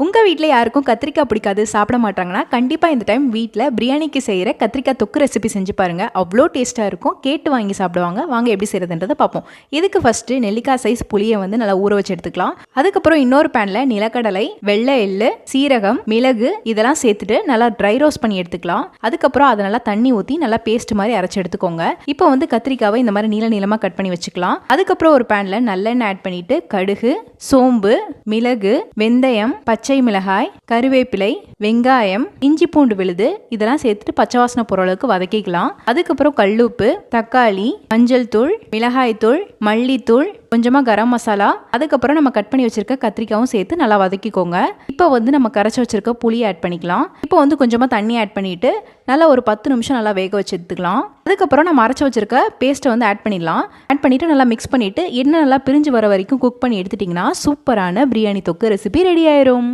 உங்கள் வீட்டில் யாருக்கும் கத்திரிக்காய் பிடிக்காது, சாப்பிட மாட்டாங்கன்னா கண்டிப்பாக இந்த டைம் வீட்டில் பிரியாணிக்கு செய்கிற கத்திரிக்காய் தொக்கு ரெசிபி செஞ்சு பாருங்கள். அவ்வளோ டேஸ்ட்டாக இருக்கும். கேட்டு வாங்கி சாப்பிடுவாங்க. வாங்க எப்படி செய்கிறதுன்றதை பார்ப்போம். இதுக்கு ஃபஸ்ட்டு நெல்லிக்காய் சைஸ் புளியை வந்து நல்லா ஊற வச்சு எடுத்துக்கலாம். அதுக்கப்புறம் இன்னொரு பேனில் நிலக்கடலை, வெள்ளை எள்ளு, சீரகம், மிளகு இதெல்லாம் சேர்த்துட்டு நல்லா ட்ரை ரோஸ்ட் பண்ணி எடுத்துக்கலாம். அதுக்கப்புறம் அதை நல்லா தண்ணி ஊற்றி நல்லா பேஸ்ட் மாதிரி அரைச்சி எடுத்துக்கோங்க. இப்போ வந்து கத்திரிக்காவை இந்த மாதிரி நீள நீளமாக கட் பண்ணி வச்சுக்கலாம். அதுக்கப்புறம் ஒரு பேனில் நல்லெண்ணெய் ஆட் பண்ணிட்டு கடுகு, சோம்பு, மிளகு, வெந்தயம், பச்சை மிளகாய், கருவேப்பிலை, வெங்காயம், இஞ்சி பூண்டு விழுது இதெல்லாம் சேர்த்துட்டு பச்சை வாசனை போற அளவுக்கு வதக்கிக்கலாம். அதுக்கப்புறம் கல்லுப்பு, தக்காளி, மஞ்சள் தூள், மிளகாய் தூள், மல்லித்தூள், கொஞ்சமா கரம் மசாலா, அதுக்கப்புறம் நம்ம கட் பண்ணி வச்சிருக்க கத்திரிக்காயும் சேர்த்து நல்லா வதக்கிக்கோங்க. இப்போ வந்து நம்ம கரைச்சி வச்சிருக்க புளி ஆட் பண்ணிக்கலாம். இப்போ வந்து கொஞ்சமா தண்ணி ஆட் பண்ணிட்டு நல்லா ஒரு 10 நிமிஷம் நல்லா வேக வச்சு எடுத்துக்கலாம். அதுக்கப்புறம் நம்ம அரைச்சி வச்சிருக்க பேஸ்ட்டை வந்து ஆட் பண்ணிடலாம். ஆட் பண்ணிட்டு நல்லா மிக்ஸ் பண்ணிட்டு எண்ணெய் நல்லா பிரிஞ்சு வர வரைக்கும் குக் பண்ணி எடுத்துட்டிங்கன்னா சூப்பரான பிரியாணி தொக்கு ரெசிபி ரெடி ஆயிரும்.